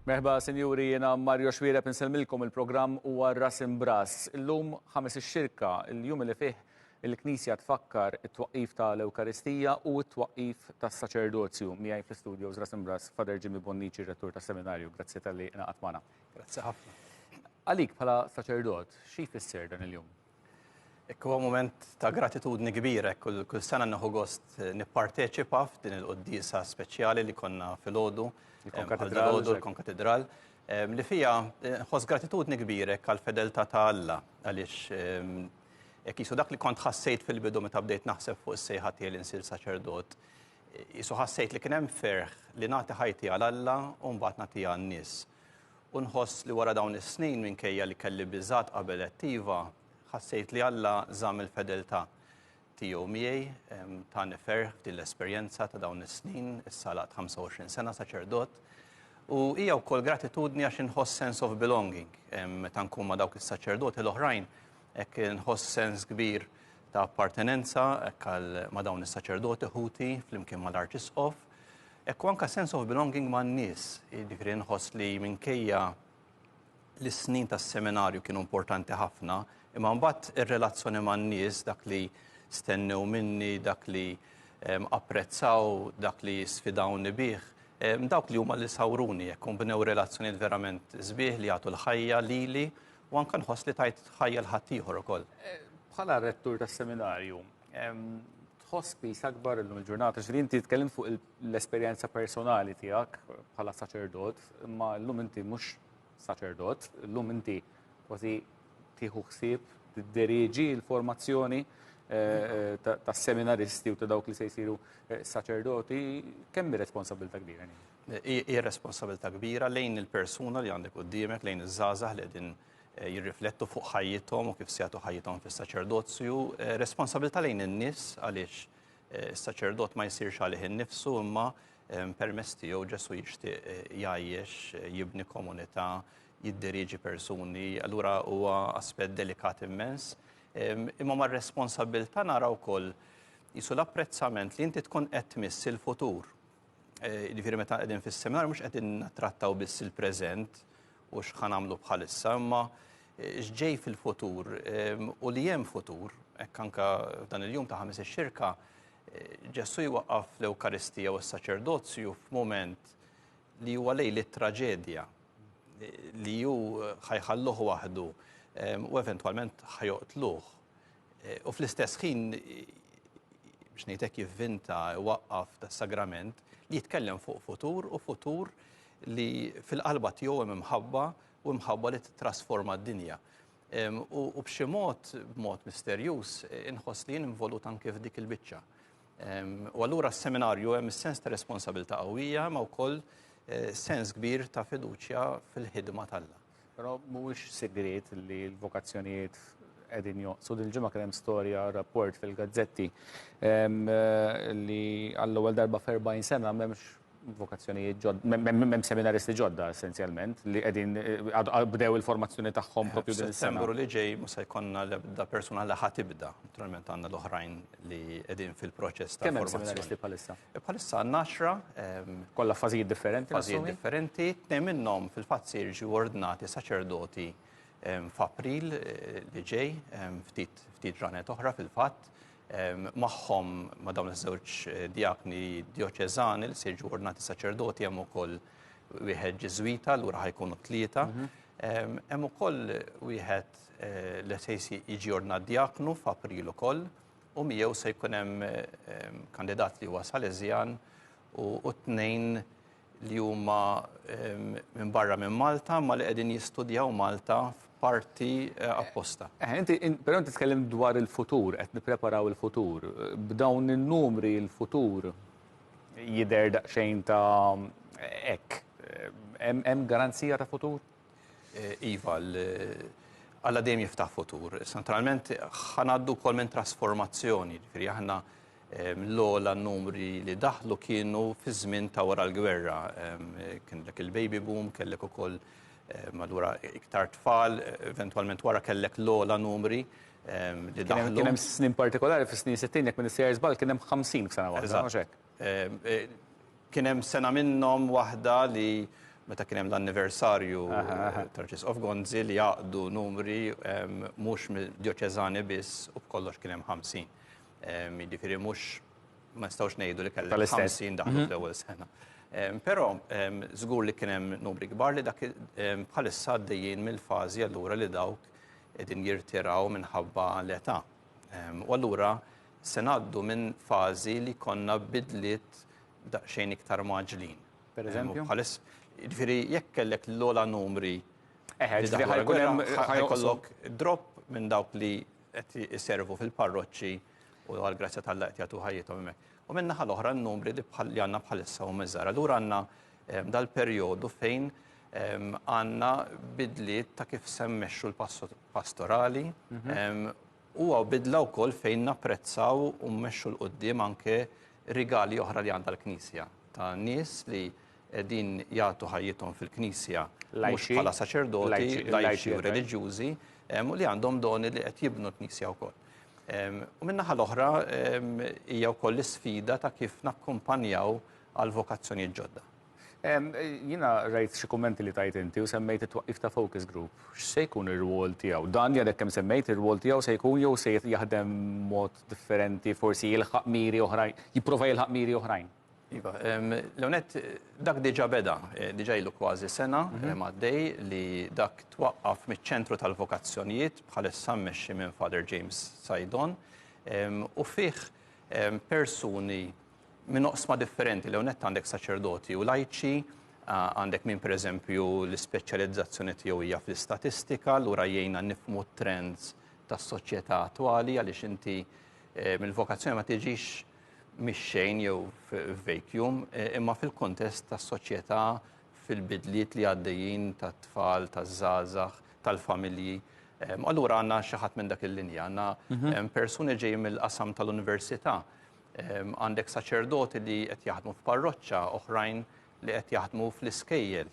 Merħba, Sinjuri, jena Mario Xwira pinselmilkom il-programm huwa Ras Imbras. Illum ħames ix-xirka, il-jum li fih il-Knisja tfakkar it-twaqqif tal-Ewkaristija u t-twaqqif tas-saċerdozju. Miegħi fl-istudios Ras Imbras, Fader Jimmy Bonnici, rettur tas-seminarju. Grazzi tal-li naqat magħna. Grazzi ħafna. Għalik bħala saċerdot, xi jfisser dan il-jum? Huwa moment ta' gratitudni kbira, kull sena nieħu gost nipparteċipa f'din il-qoddisa speċjali li konna fil-għodu, il-konkatedral, li fija ħoss gratitudni kbira għall-fedeltà ta' Alla, għaliex jisu dak li kont ħassejt fil-bidu meta bdejt naħseb fuq is-sejħa tiegħi li nsir saċerdot, jisu ħassejt li kien hemm ferħ li nagħti ħajti għal Alla u mbagħad nagħtiha għan-nies. U nħoss li wara dawn is-snin minkejja li kelli biżgħat qabel attiva, ħassejt li Alla żamm il-fedeltà tiegħu miegħi tani ferħ f'din l-esperjenza ta' dawn is-snin, issa laqt 25 sena saċerdot. U hija wkoll gratitudni għax inħoss sense of belonging. Meta nkun ma' dawk is-saċerdoti l-oħrajn, hekk inħoss sens kbir ta' appartenenza hekk ma' dawn is-saċerdoti ħuti flimkien mal-Arċisqof. Hekk anke sense of belonging man-nies, jiġifieri nħoss li minkejja l-snin tas-seminarju kienu importanti ħafna, imma mbagħad ir-relazzjoni man-nies dak li stennew minni, dak li apprezzaw, dak li sfidawni bih, dawk li huma li sawruni jekk bnew relazzjonijiet verament sbieħ li jagħtu l-ħajja lili u anke nħoss li tajt ħajja l-ħadd ieħor ukoll. Bħala rettur tas-seminarju, tħoss pis akbar illum il-ġurnata x'li inti tkellimt fuq l-esperjenza personali tiegħek bħala saċerdot, imma llum inti mhux saċerdot, llum inti kważi tieħu ħsieb tiddiriġi l-formazzjoni tas-seminaristi u ta' dawk li se jsiru saċerdoti, kemm hi responsabilità kbira? Hija responsabilità kbira lejn il-persuna li għandek quddiemek, lejn iż-żgħażagħ li qegħdin jirriflettu fuq ħajjithom u kif se jagħtu ħajjithom fis-saċerdozju, responsabilità lejn in-nies għaliex is-saċerdot ma jsirx għalih innifsu imma permezz tiegħu Ġesu jixtieq jgħajjex, jibni komunità, jiddiriġi persuni, allura huwa aspett delikat immens. Imma mar-responsabilità naraw wkoll jisu l-apprezzament li inti tkun qed tmiss il-futur. Jiġifieri meta qegħdin fis-seminar mhux qegħdin nattrattaw biss il-preżent u x'ħan nagħmlu bħalissa, imma x'ġej fil-futur u li hemm futur, hekk anke f'dan il-jum ta' ħames ix-xirka, Ġesu jwaqqaf l-Ewkaristija u s-saċerdozju f'mument li huwa lejl it-traġedja li hu ħajħalluh waħdu u eventwalment ħajoqtluh. U fl-istess ħin biex ngħidlek jivvinta waqqaf tas-sagrament li jitkellem fuq futur u futur li fil-qalba tiegħu hemm imħabba u mħabba li titrasforma d-dinja. U b'xi b'mod misterjuż inħoss li jien involut anke f'dik il-biċċa. U allura s-seminarju hemm is-sens ta' responsabilità qawwija ma wkoll sens kbir ta' fiduċja fil-ħidma tal-Alla. Però mhuwiex segret li l-vokazzjonijiet qegħdin joqsu. Dil-ġimgħa kien hemm storja rapport fil-gazzetti li għall-ewwel darba f'40 sena m'hemmx vokazzjonijiet ġodda, m'hemm seminaristi ġodda essenzjalment li qegħdin bdew il-formazzjoni tagħhom proprju din is-sena. F'Settembru li ġej mhux se jkollna l-ebda persuna li ħatibda. Naturalment għandna l-oħrajn li qegħdin fil-proċess ta' Kemm hemm formazzjoni. seminaristi bħalissa? Bħalissa għandna 10 Kollha fażijiet differenti? fażijiet differenti, tnejn minnhom fil-fatt se jiġu ordnati saċerdoti f'April li ġej, ftit ġranet oħra fil-fatt. Magħhom ma' dawn iż-żewġ diakni dioċeżani li se jiġu ordnati saċerdoti hemm ukoll wieħed Ġeżwita lura ħajkunu tlieta. Hemm ukoll wieħed li se jiġi ordnat diaknu f'April ukoll u miegħu se jkun hemm kandidat li huwa Salesjan u tnejn li huma minn barra minn Malta ma li qegħdin jistudjaw Malta f'parti apposta. Però inti tkellim dwar il-futur, qed nippreparaw il-futur. B'dawn in-numri il-futur jidher daqsxejn ta' hekk. Hemm garanzija ta' futur? Iva, Alla dejjem jiftaħ futur. Naturalment ħanaddu wkoll minn trasformazzjoni, ġifieri aħna l-ogħla numri li daħlu kienu fi żmien ta' wara l-gwerra. Kellek il-baby boom, kellek ukoll madwar iktar tfal, eventwalment wara kellek l-ogħla numri li daħlu. Kien hemm snin partikolari fis-snin 60 jekk minister żball kien hemm 50 f'sena waħda, mhux hekk. Kien hemm sena minnhom waħda li meta kien hemm l-anniversarju tal-Church of Gonzi li jaqdu numri mhux mill-djoċeżani biss u b'kollox kien hemm 50. Jiġifieri mhux ma nistgħux ngħidu li kellek 50 daħlu fl-ewwel sena. Però żgur li kien hemm numri kbar li dak bħalissa għaddejjin mill-fażi allura li dawk qegħdin jirtiraw minħabba l-età. U allura se ngħaddu minn fażi li konna bidliet daqsxejn iktar maġlin. Pereżempju? Jiġifieri jekk kellek l-ogħla numri ħajkollok drop minn dawk li qed iservu fil-parroċċi u għall-grazzja tal-Alla qed jagħtu ħajjithom hemmhekk. U min-naħa l-oħra n-numri li għandna bħalissa huma żgħar. Allura għandna dal-perjodu fejn għandna bidliet ta' kif se mmexxu l-pastorali u bidla wkoll fejn napprezzaw u mmexxu l-qudiem anke rigali oħra li għandha l-Knisja ta' nies li qegħdin jagħtu ħajjithom fil-Knisja mhux bħala saċerdoti, lajċi u reliġjużi u li għandhom doni li qed jibnu l-Knisja wkoll. U min-naħa l-oħra hija wkoll l-isfida ta' kif nakkumpanjaw għal vokazzjonijiet ġodda. Jiena rajt xi kummenti li tajt inti u semmejt it-twaqqif ta' focus group. X'se jkun ir-rwol tiegħu? Dan jadek kemm semmejt ir-rwol tiegħu se jkun jew se jaħdem mod differenti, forsi jilħaq miri oħrajn, jipprova jilħaq miri oħrajn. Iva, Leonet, dak diġà beda, diġà ilu kważi sena għaddej li dak twaqqaf miċ-ċentru tal-vokazzjonijiet bħalissa mmexxi minn Father James Sajdon u fih persuni minn oqsma differenti. Leonet għandek saċerdoti u lajċi, għandek minn pereżempju l-ispeċjalizzazzjoni tiegħu hija fl-istatistika, lura jgħinna nifhmu trends tas-soċjetà attwali għaliex inti mill-vokazzjoni ma tiġix mix-xejn jew vacuum, imma fil-kontest tas-soċjetà fil-bidliet li għaddejjin tat-tfal, taż-żgħażagħ, tal-familji. Allura għandna xi ħadd minn dak il-linja, għandna persuni ġejjin mill-qasam tal-università. Għandek saċerdoti li qed jaħdmu f'parroċċa, oħrajn li qed jaħdmu fl-iskejjel.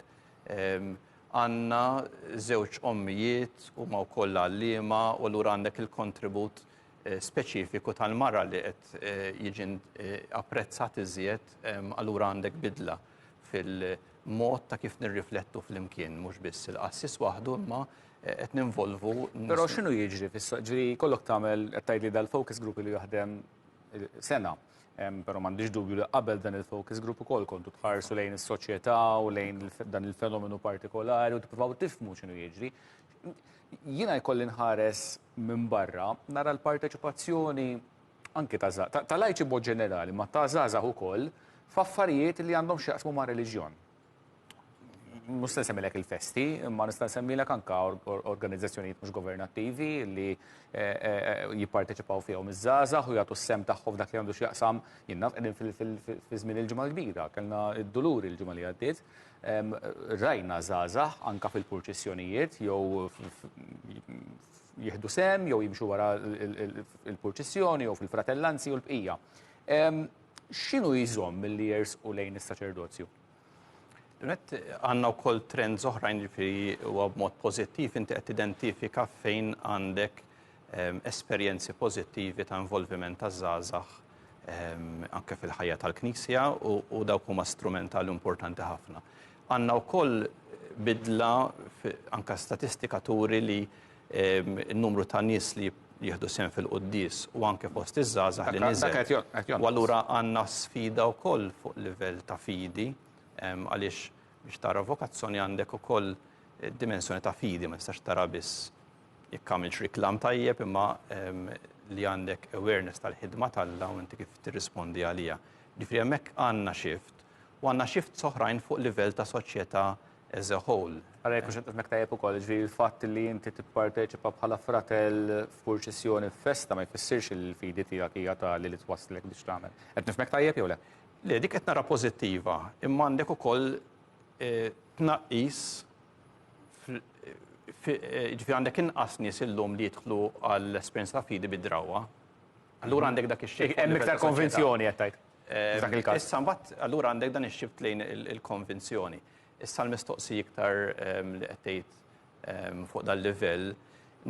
Għandna żewġ ommijiet huma wkoll għalliema u allura għandek il-kontribut speċifiku tal-mara li qed jiġi apprezzat iżjed, allura għandek bidla fil-mod ta' kif nirriflettu fl-imkien, mhux biss il-qassis waħdu, imma qed ninvolvu. Però x'inhu jiġri ġifieri kollok tagħmel qed tgħidli dal-focus group li jaħdem sena, però m'għandix dubju li qabel dan il-focus group ukoll kontu tħarsu lejn is-soċjetà u lejn dan il-fenomenu partikolari u tippruvaw tifhmu x'inhu jiġri. Jiena jkolli nħares minn barra nara l-parteċipazzjoni anke ta' lajċi mod ġenerali, ma ta' żgħażagħ ukoll f'affarijiet li għandhom x'jaqsmu ma' reliġjon. Mhux se nsemmilek il-festi, imma nista' nsemmilek anke organizzazzjonijiet mhux governattivi li jipparteċipaw fihom iż-żgħażagħ u jagħtu s-sem tagħhom dak li għandu x'jaqsam jinnaf qegħdin fi żmien il-ġimgħa l-kbira, kellna d-dulur il-ġimgħa li għaddiet. Rajna żgħażagħ anke fil-purċissjonijiet jew jieħdu sem jew jimxu wara il-purċissjoni jew fil-fratellanzi u l-bqija. X'inhu jżomm milli jersqu lejn is-saċerdozju? Għandna wkoll trends oħrajn ġifieri huwa b'mod pożittiv inti qed tidentifika fejn għandek esperjenzi pożittivi ta' involviment taż-żgħażagħ anke fil-ħajja tal-Knisja u dawk huma strumentali importanti ħafna. Għandna wkoll bidla anke statistika turi li n-numru ta' nies li jieħdu sehem fil-quddies u anke fost iż-żgħażagħ li niżel. U allura għandna sfida wkoll fuq livell ta' fidi għaliex biex tara vokazzjoni għandek ukoll dimensjoni ta' fidi, ma tistax tara biss jekk għamilx riklam tajjeb imma li għandek awareness tal-ħidma tal-Alla u inti kif tirrispondi għalija. Ġifieri hemmhekk għandna shift u għandna shift oħrajn fuq livell ta' soċjetà as a whole. Għara jekk hemmhekk tajjeb ukoll, ġifieri l-fatt li inti tipparteċipa bħala fratel f'purċissjoni f'festa ma jfissirx il-fidi tiegħek hija tali li twasslek biex tagħmel. Qed nifhmek tajjeb jew le? Le, dik qed nara pożittiva, imma għandek ukoll tnaqqis ġifieri għandek inqas nies illum li jidħlu għall-esperjenza ta' fidi bid-drawwa. Allura għandek dak ix-xejn. Hemm iktar konvenzjoni qed tgħid. Dak il-każ. Issa mbagħad allura għandek dan ix-xift lejn il-konvenzjoni. Issa l-mistoqsi iktar li qed tgħid fuq dal-livell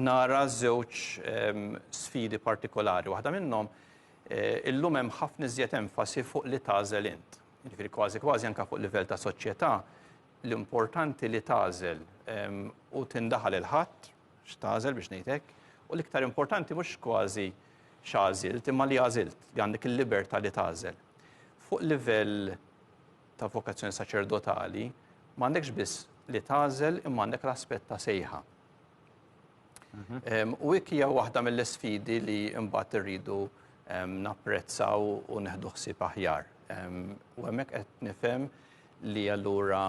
nara żewġ sfidi partikolari. Waħda minnhom illum hemm ħafna iżjed enfasi fuq li tagħżel int. Jiġifieri kważi anke fuq livell ta' soċjetà l-importanti li tażel u tindaħal il-ħadd x'tażel biex ngħidlek, u l-iktar importanti mhux kważi x'għażilt imma li għażilt li għandek il-libertà li tażel. Fuq livell ta' vokazzjoni saċerdotali m'għandekx biss li tażel imma għandek l-aspett ta' sejħa. U hekk hija waħda mill-isfidi li mbagħad irridu napprezzaw u neħdu ħsieb aħjar. U hemmhekk qed nifhem li allura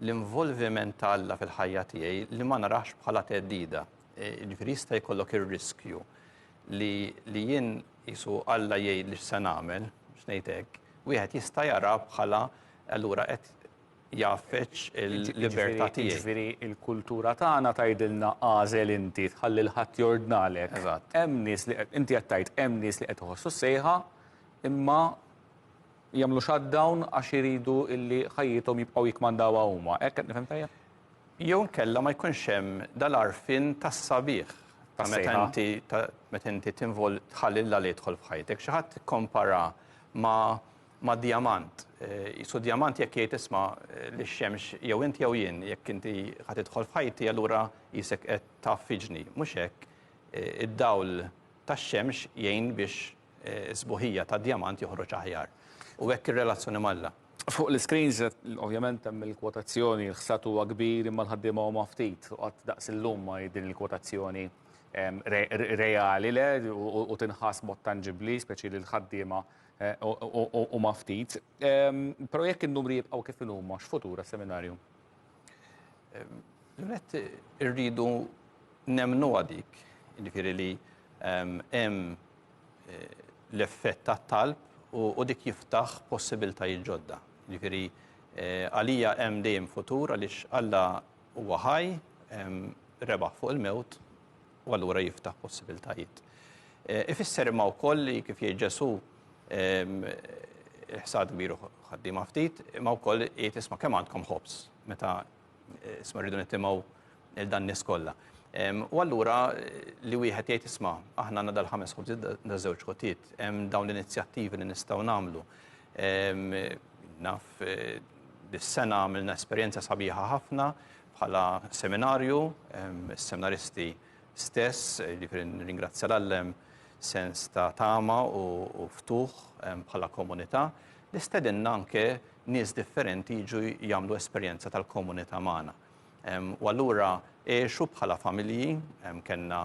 l-involviment ta' Alla fil-ħajja tiegħi li ma narax bħala theddida. Jiġifieri jista' jkollok ir-riskju li jien qisu Alla jgħid li x'se nagħmel biex ngħid hekk, wieħed jista' jara bħala allura qed jaffeċ il-libertà tiegħi. Jiġifieri l-kultura tagħna tgħidilna għażel inti tħalli l-ħadd jordnalek. Eżatt. Hemm nies li inti qed tgħid hemm nies li qed iħossu sejħa imma jagħmlu shutdown għax iridu illi ħajjithom jibqgħu jikmandawha huma. Hekk qed nifhem tajjeb? Jew inkella ma jkunx hemm dal-għarfien tas-sabiħ ta' meta inti tħallilha li jidħol f'ħajtek. Xi ħadd ikkompara ma' dijamant. Jisu dijamant jekk jgħid isma' li x-xemx jew inti jew jien jekk inti ħadd tidħol f'ħajti allura jisek qed taffiġni. Mhux hekk id-dawl tax-xemx jgħin biex sbuħija ta' dijamant joħroġ aħjar. U hekk ir-relazzjoni mal-Alla. Fuq l-screens, ovvjament hemm il-kwotazzjoni, l-ħsat huwa kbir imma l-ħaddiema huma ftit. Qatt daqs illum ma din il-kwotazzjoni reali le u tinħass mod tangibbli, speċi li l-ħaddiema huma ftit. Però jekk in-numri jibqgħu kif huma, x'futur għas-seminarju? L-għet irridu nemnuha dik, jiġifieri li hemm l-effett tat-talb u dik jiftaħ possibiltajiet ġodda. Jiġifieri għalija hemm dejjem futur għaliex Alla huwa ħaj, rebaħ fuq il-mewt u allura jiftaħ possibiltajiet. Ifisser imma wkoll li kif jgħid Ġesu ħsad kbir ħaddiema ftit, imma wkoll jgħid isma' kemm għandkom ħobs meta isma' rridu nittimgħu il-dan nies kollha. U allura li wieħed jgħid isma' aħna għandna dal-5 ħobżiet da żewġ ħotiet, hemm dawn l-inizjattivi li nistgħu nagħmlu. Naf dis-sena għamilna esperjenza sabiħa ħafna bħala seminarju, is-seminaristi stess, jiġifieri nirringrazzja l-Allem sens ta' tama u ftuħ bħala komunità li stedinna anke nies differenti jiġu jagħmlu esperjenza tal-komunità magħna. U allura għexu bħala familji, kellna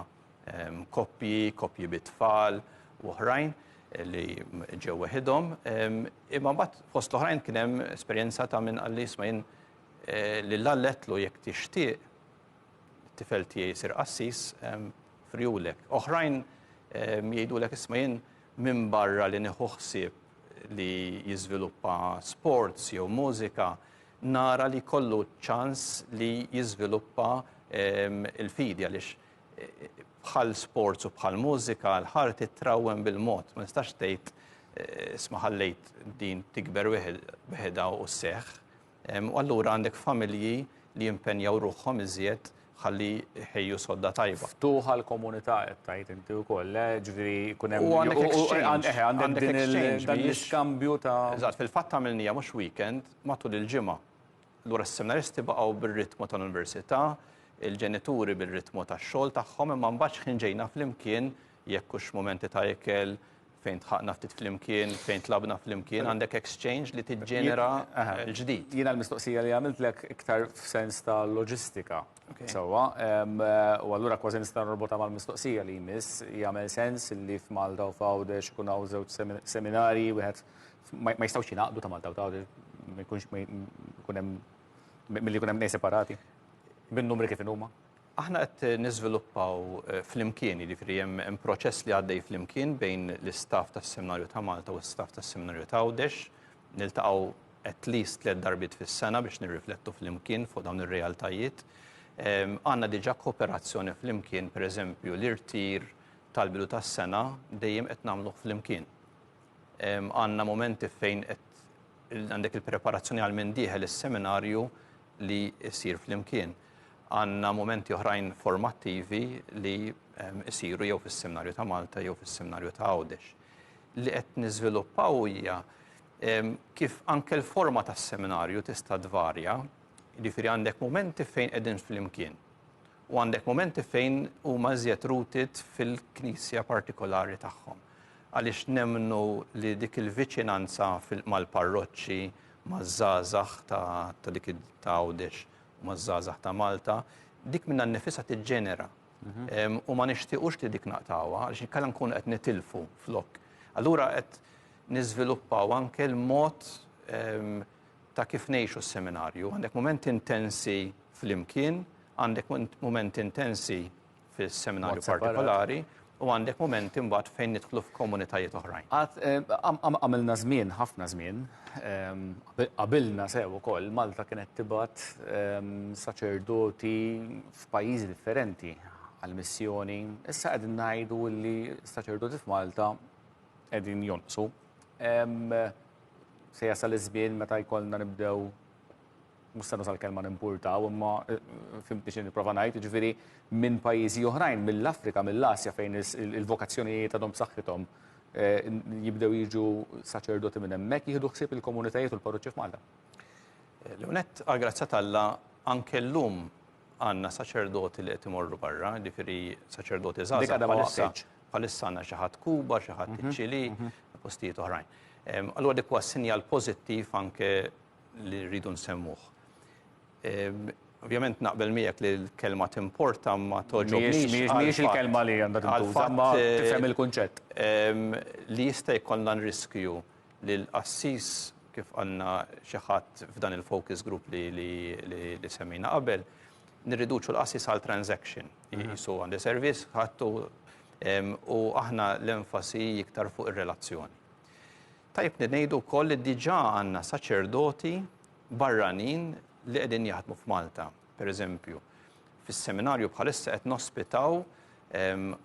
koppji bit-tfal u oħrajn li ġew weħidhom, imma mbagħad fost l-oħrajn kien hemm esperjenza ta' min qal li isma' jien li l-alletlu jekk tixtieq tifel tiegħi jsir qassis frjulek. Oħrajn jgħidulek isma' jien minn barra li nieħu ħsieb li jiżviluppa sports jew mużika nara li kollu ċans li jiżviluppa il-fidi għaliex bħal sports u bħal mużika l-ħart titrawwem bil-mod. Ma nistax tgħid isma' ħallejt din tikber weħeda u sseħħ. U allura għandek familji li jimpenjaw ruħhom iżjed ħalli ħejju sodda tajba. Ftuħa l-komunità qed tgħid inti wkoll, ġifieri jkun hemm għandek l-iskambju ta' Eżatt, fil-fatt għamilnija mhux weekend matul il-ġimgħa. Allura s-seminaristi baqgħu bir-ritmu tal-università, il-ġenituri bil-ritmu tax-xogħol tagħhom imma mbagħad ħinġejna flimkien jekk hux momenti ta' ikel fejn tħaqna ftit flimkien, fejn tlabna flimkien, għandek exchange li tiġġenera l-ġdid. Jiena l-mistoqsija li għamiltlek iktar f'sens ta' loġistika. Sewwa, u allura kważi nista' norbota mal-mistoqsija li jmiss jagħmel sens li f'Malta u f'Għawdex ikun hawn żewġ seminarji wieħed ma jistgħux jingħaqdu ta' Malta u Għawdex ma jkunx ikun hemm milli jkun hemm nies separati. Bin-numri kif huma? Aħna qed niżviluppaw flimkien, jiġifieri hemm proċess li għaddej flimkien bejn l-istaff tas-Seminarju ta' Malta u l-istaff tas-Seminarju ta' Għawdex. Niltaqgħu at least 3 darbiet fis-sena biex nirriflettu flimkien fuq dawn ir-realtajiet. Għandna diġà kooperazzjoni flimkien, pereżempju l-irtir tal-bidu tas-sena dejjem qed nagħmluh flimkien. Għandna momenti fejn qed għandek il-preparazzjoni għal min dieħel is-seminarju li jsir flimkien. Għandna momenti oħrajn formattivi li jsiru jew fis-Seminarju ta' Malta jew fis-Seminarju ta' Għawdex. Li qed niżviluppaw hija kif anke l-forma tas-seminarju tista' tvarja, Jiġifieri għandek momenti fejn qegħdin flimkien. U għandek momenti fejn huma żjed rooted fil-knisja partikolari tagħhom. Għaliex nemmnu li dik il-viċinanza mal-parroċċi, maż-żgħażagħ ta' dik ta' Għawdex u maż-żgħażagħ ta' Malta, dik minna nnifisha tiġġenera. U ma nixtiequx li dik naqtawha għaliex inkella nkunu qed nitilfu flok. Allura qed niżviluppaw anke l-mod ta' kif ngħixu s-seminarju. Għandek momenti intensi flimkien, għandek momenti intensi fis-seminarju partikolari u għandek momenti mbagħad fejn nidħlu f'komunitajiet oħrajn. Għamilna żmien, ħafna żmien, qabilna sew ukoll Malta kienet tibgħat saċerdoti f'pajjiżi differenti għall-missjoni. Issa qegħdin ngħidu li saċerdoti f'Malta qegħdin jonqsu. Se jasal iż-żmien meta jkollna nibdew mhux se nasal kelma nimpurtaw, imma fimti xi nipprova ngħid, jiġifieri minn pajjiżi oħrajn, mill-Afrika, mill-Asja fejn il-vokazzjonijiet għadhom b'saħħithom jibdew jiġu saċerdoti minn hemmhekk jieħdu ħsieb il-komunitajiet u l-parroċċi f'Malta. L-unet għal-grazzja Alla anke llum għandna saċerdoti li qed imorru barra, jiġifieri saċerdoti żgħażagħ bħalissa għandna xi ħadd Kuba, xi ħadd iċ-Ċili, postijiet oħrajn. Allura dik huwa sinjal pożittiv anke li rridu nsemmuh. Ovvjament naqbel miegħek li l-kelma timporta ma toġobniex. Mhijiex il-kelma li għandha tintuża, ma tifhem il-kunċett. Li jista' jkollna nriskju li l-qassis kif għandna xi ħadd f'dan il-focus group li semmejna qabel, nirriduċu l-qassis għal transaction. Jisu għandi servizz ħadtu u aħna l-enfasi iktar fuq ir-relazzjoni. Tajb ngħidu wkoll li diġà għandna saċerdoti barranin li qegħdin jaħdmu f'Malta. Pereżempju, fis-seminarju bħalissa qed nospitaw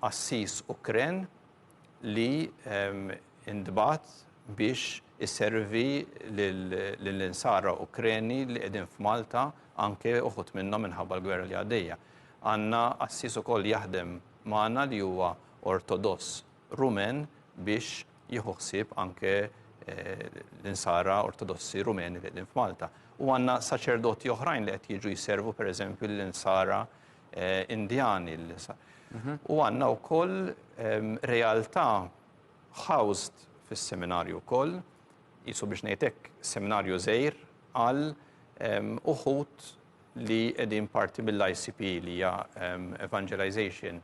qassis Ukren li intbagħat biex isservi lill-insara Ukreni li qegħdin f'Malta anke uħud minnhom minħabba l-gwerra li għaddejja. Għandna qassis ukoll jaħdem magħna li huwa Ortodoss Rumen biex jieħu ħsieb anke l-insara ortodossi rumeni li qegħdin f'Malta. U għandna saċerdoti oħrajn li qed jiġu jservu pereżempju l-insara Indjani. U għandna wkoll realtà housed fis-seminarju wkoll, qisu biex ngħidlek seminarju żgħir għal uħud li qegħdin parti mill-ICP li hija Evangelization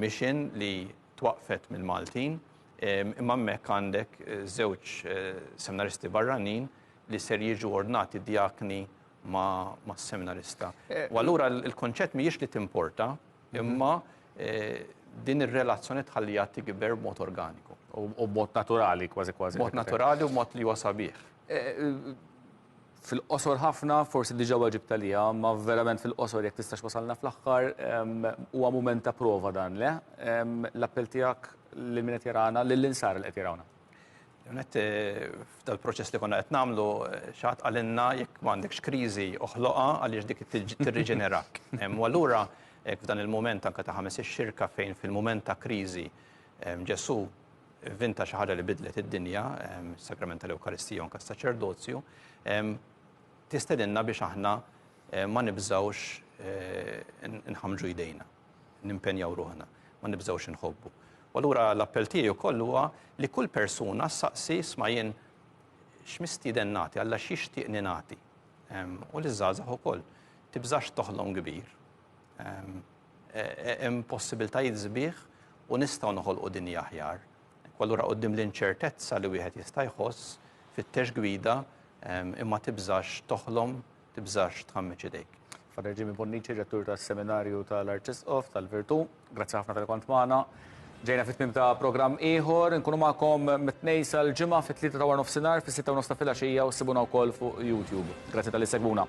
Mission li twaqfet mill-Maltin. Imma hemmhekk għandek żewġ seminaristi barranin li ser jiġu ordnati djakni ma' seminarista. U allura l-konċett mhijiex li timporta, imma din ir-relazzjoni tħallija tikber b'mod organiku. U b'mod naturali kważi. Mod naturali u mod li huwa sabiħ. Fil-qosor ħafna, forsi diġà waġib talija, ma verament fil-qosor jekk tistax wasalna fl-aħħar, huwa mument ta' prova dan, le? L-appell tiegħek lil min qed jarana, lill-insar li qed jarawna. F'dal-proċess li konna qed nagħmlu xatt għalinna jekk m'għandekx kriżi oħloqha għaliex dik tirriġenerak. U allura f'dan il-mument anke ta' ħames ix-xirka fejn fil-mument ta' kriżi Ġesu vinta xi ħaġa li bidlet id-dinja, sakrament tal-Ewkaristija anke s-saċerdozju, tistedinna biex aħna ma nibżawx nħamġu jdejna, nimpenjaw ruħna, ma nibżawx nħobbu. U allura l-appell tiegħi wkoll huwa li kull persuna saqsi isma' jien x'mistieden nagħti, Alla x'jixtieqni nagħti. U l-żgħażagħ ukoll tibżax toħlom kbir. Hemm possibiltajiet sbieħ u nistgħu noħolqu dinja aħjar. Allura quddiem l-inċertezza li wieħed jista' jħoss fit-tex gwida imma tibżax toħlom, tibżax tħammeġ idejk. Fader Jimmy Bonnici, ġettur tas-seminarju tal-Arċisqof tal-Virtu, grazzi ħafna tal-kont magħna. Ġejna fit-tmiem ta' programm ieħor, nkunu magħkom mit-tnejn sal-ġimgħa fit-3 ta' war nofsinhar, fis-6 ta' filgħaxija u ssibuna wkoll fuq YouTube. Grazzi tal-li segwuna.